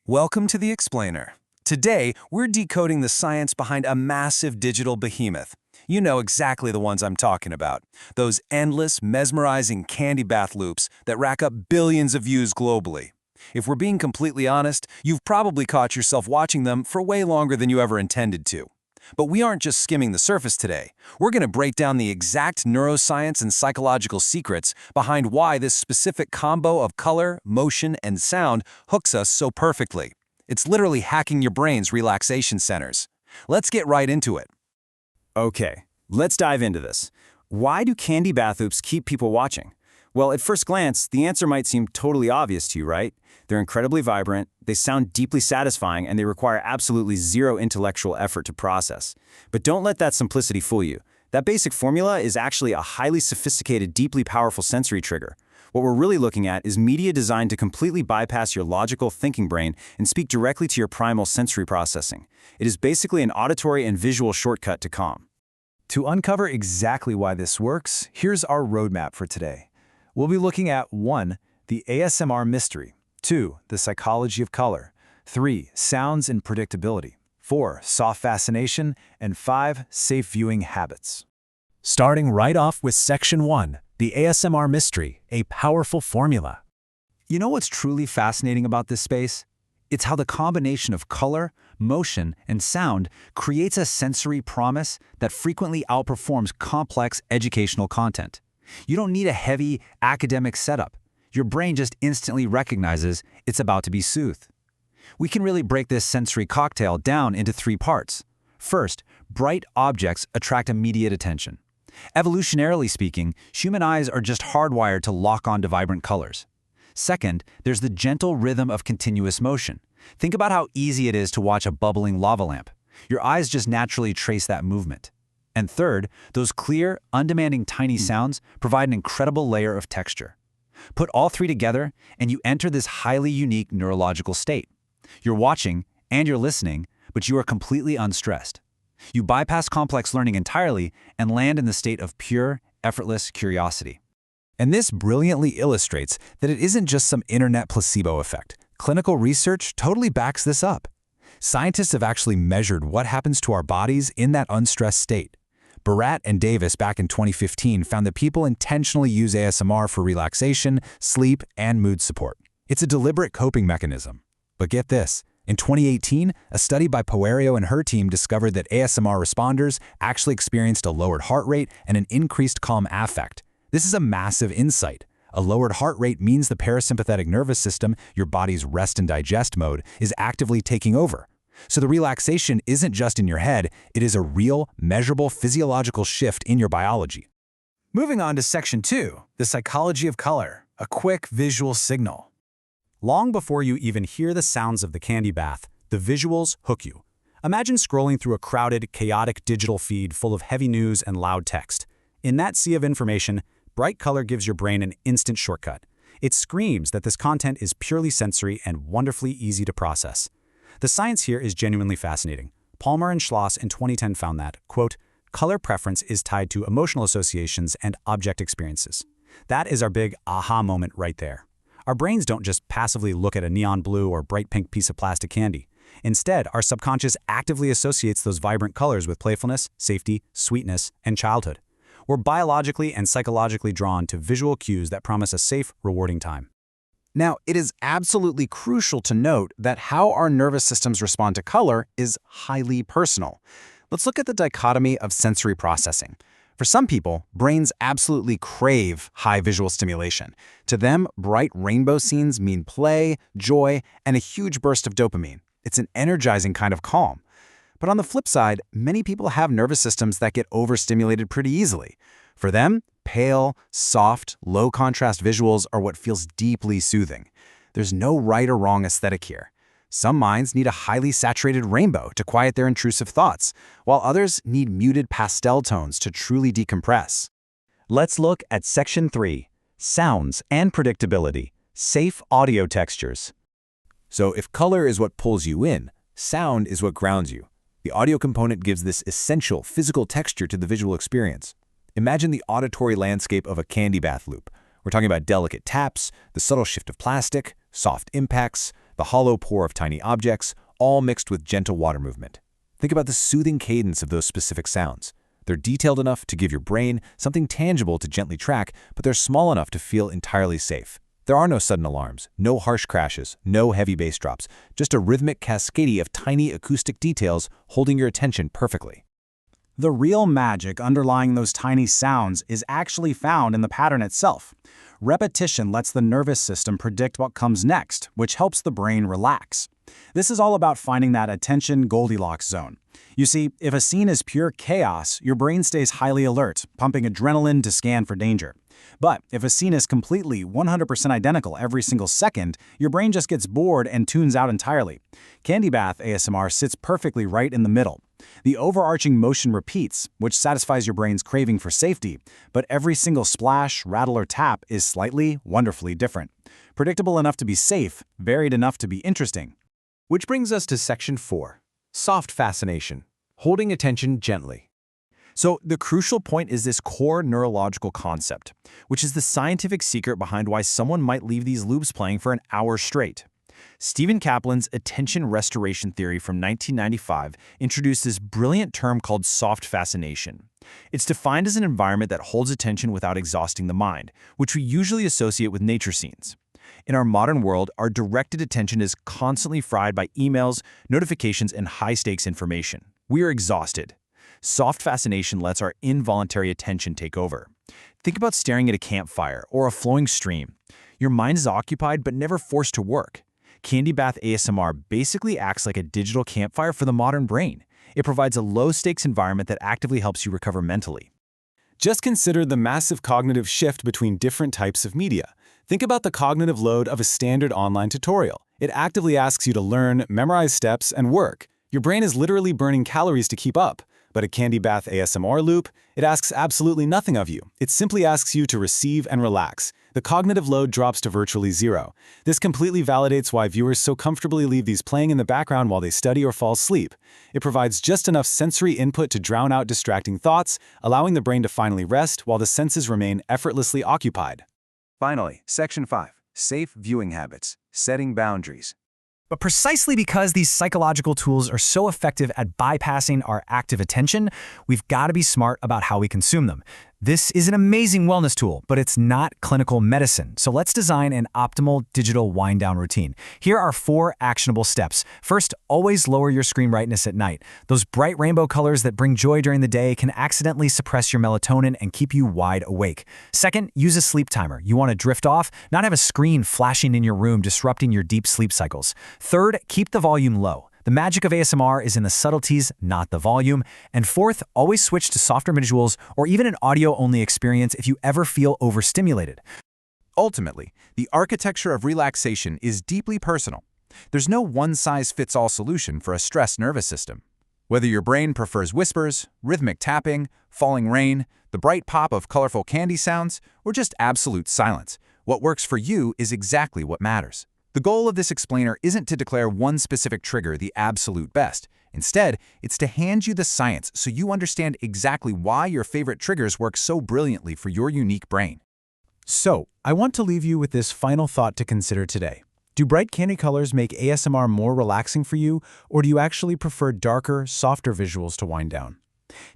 Welcome to The Explainer. Today, we're decoding the science behind a massive digital behemoth. You know exactly the ones I'm talking about. Those endless, mesmerizing candy bath loops that rack up billions of views globally. If we're being completely honest, you've probably caught yourself watching them for way longer than you ever intended to. But we aren't just skimming the surface today. We're going to break down the exact neuroscience and psychological secrets behind why this specific combo of color, motion, and sound hooks us so perfectly. It's literally hacking your brain's relaxation centers. Let's get right into it. Okay, let's dive into this. Why do candy bath loops keep people watching? Well, at first glance, the answer might seem totally obvious to you, right? They're incredibly vibrant, they sound deeply satisfying, and they require absolutely zero intellectual effort to process. But don't let that simplicity fool you. That basic formula is actually a highly sophisticated, deeply powerful sensory trigger. What we're really looking at is media designed to completely bypass your logical thinking brain and speak directly to your primal sensory processing. It is basically an auditory and visual shortcut to calm. To uncover exactly why this works, here's our roadmap for today. We'll be looking at 1. The ASMR mystery, 2. The psychology of color, 3. Sounds and predictability, 4. Soft fascination, and 5. Safe viewing habits. Starting right off with Section 1, the ASMR mystery, a powerful formula. You know what's truly fascinating about this space? It's how the combination of color, motion, and sound creates a sensory promise that frequently outperforms complex educational content. You don't need a heavy academic setup. Your brain just instantly recognizes it's about to be soothed. We can really break this sensory cocktail down into 3 parts. First, bright objects attract immediate attention. Evolutionarily speaking, human eyes are just hardwired to lock on to vibrant colors. Second, there's the gentle rhythm of continuous motion. Think about how easy it is to watch a bubbling lava lamp. Your eyes just naturally trace that movement. And third, those clear, undemanding tiny sounds provide an incredible layer of texture. Put all 3 together, and you enter this highly unique neurological state. You're watching and you're listening, but you are completely unstressed. You bypass complex learning entirely and land in the state of pure, effortless curiosity. And this brilliantly illustrates that it isn't just some internet placebo effect. Clinical research totally backs this up. Scientists have actually measured what happens to our bodies in that unstressed state. Barratt and Davis back in 2015 found that people intentionally use ASMR for relaxation, sleep, and mood support. It's a deliberate coping mechanism. But get this, in 2018, a study by Poerio and her team discovered that ASMR responders actually experienced a lowered heart rate and an increased calm affect. This is a massive insight. A lowered heart rate means the parasympathetic nervous system, your body's rest and digest mode, is actively taking over. So the relaxation isn't just in your head, it is a real, measurable physiological shift in your biology. Moving on to Section 2, the psychology of color, a quick visual signal. Long before you even hear the sounds of the candy bath, the visuals hook you. Imagine scrolling through a crowded, chaotic digital feed full of heavy news and loud text. In that sea of information, bright color gives your brain an instant shortcut. It screams that this content is purely sensory and wonderfully easy to process. The science here is genuinely fascinating. Palmer and Schloss in 2010 found that, quote, color preference is tied to emotional associations and object experiences. That is our big aha moment right there. Our brains don't just passively look at a neon blue or bright pink piece of plastic candy. Instead, our subconscious actively associates those vibrant colors with playfulness, safety, sweetness, and childhood. We're biologically and psychologically drawn to visual cues that promise a safe, rewarding time. Now, it is absolutely crucial to note that how our nervous systems respond to color is highly personal. Let's look at the dichotomy of sensory processing. For some people, brains absolutely crave high visual stimulation. To them, bright rainbow scenes mean play, joy, and a huge burst of dopamine. It's an energizing kind of calm. But on the flip side, many people have nervous systems that get overstimulated pretty easily. For them, pale, soft, low-contrast visuals are what feels deeply soothing. There's no right or wrong aesthetic here. Some minds need a highly saturated rainbow to quiet their intrusive thoughts, while others need muted pastel tones to truly decompress. Let's look at Section 3, Sounds and Predictability, Safe Audio Textures. So if color is what pulls you in, sound is what grounds you. The audio component gives this essential physical texture to the visual experience. Imagine the auditory landscape of a candy bath loop. We're talking about delicate taps, the subtle shift of plastic, soft impacts, the hollow pour of tiny objects, all mixed with gentle water movement. Think about the soothing cadence of those specific sounds. They're detailed enough to give your brain something tangible to gently track, but they're small enough to feel entirely safe. There are no sudden alarms, no harsh crashes, no heavy bass drops, just a rhythmic cascade of tiny acoustic details holding your attention perfectly. The real magic underlying those tiny sounds is actually found in the pattern itself. Repetition lets the nervous system predict what comes next, which helps the brain relax. This is all about finding that attention Goldilocks zone. You see, if a scene is pure chaos, your brain stays highly alert, pumping adrenaline to scan for danger. But if a scene is completely 100% identical every single second, your brain just gets bored and tunes out entirely. Candy bath ASMR sits perfectly right in the middle. The overarching motion repeats, which satisfies your brain's craving for safety, but every single splash, rattle, or tap is slightly, wonderfully different. Predictable enough to be safe, varied enough to be interesting. Which brings us to Section 4, soft fascination, holding attention gently. So the crucial point is this core neurological concept, which is the scientific secret behind why someone might leave these loops playing for an hour straight. Stephen Kaplan's attention restoration theory from 1995 introduced this brilliant term called soft fascination. It's defined as an environment that holds attention without exhausting the mind, which we usually associate with nature scenes. In our modern world, our directed attention is constantly fried by emails, notifications, and high-stakes information. We are exhausted. Soft fascination lets our involuntary attention take over. Think about staring at a campfire or a flowing stream. Your mind is occupied but never forced to work. Candy bath ASMR basically acts like a digital campfire for the modern brain. It provides a low-stakes environment that actively helps you recover mentally. Just consider the massive cognitive shift between different types of media. Think about the cognitive load of a standard online tutorial. It actively asks you to learn, memorize steps, and work. Your brain is literally burning calories to keep up. But a candy bath ASMR loop, it asks absolutely nothing of you. It simply asks you to receive and relax. The cognitive load drops to virtually zero. This completely validates why viewers so comfortably leave these playing in the background while they study or fall asleep. It provides just enough sensory input to drown out distracting thoughts, allowing the brain to finally rest while the senses remain effortlessly occupied. Finally, Section 5, safe viewing habits, setting boundaries. But precisely because these psychological tools are so effective at bypassing our active attention, we've got to be smart about how we consume them. This is an amazing wellness tool, but it's not clinical medicine. So let's design an optimal digital wind-down routine. Here are 4 actionable steps. First, always lower your screen brightness at night. Those bright rainbow colors that bring joy during the day can accidentally suppress your melatonin and keep you wide awake. Second, use a sleep timer. You want to drift off, not have a screen flashing in your room disrupting your deep sleep cycles. Third, keep the volume low. The magic of ASMR is in the subtleties, not the volume. And fourth, always switch to softer visuals or even an audio-only experience if you ever feel overstimulated. Ultimately, the architecture of relaxation is deeply personal. There's no one-size-fits-all solution for a stressed nervous system. Whether your brain prefers whispers, rhythmic tapping, falling rain, the bright pop of colorful candy sounds, or just absolute silence, what works for you is exactly what matters. The goal of this explainer isn't to declare one specific trigger the absolute best. Instead, it's to hand you the science so you understand exactly why your favorite triggers work so brilliantly for your unique brain. So, I want to leave you with this final thought to consider today. Do bright candy colors make ASMR more relaxing for you, or do you actually prefer darker, softer visuals to wind down?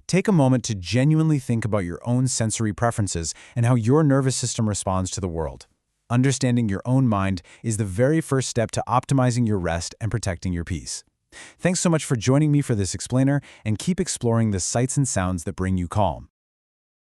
Take a moment to genuinely think about your own sensory preferences and how your nervous system responds to the world. Understanding your own mind is the very first step to optimizing your rest and protecting your peace. Thanks so much for joining me for this explainer, and keep exploring the sights and sounds that bring you calm.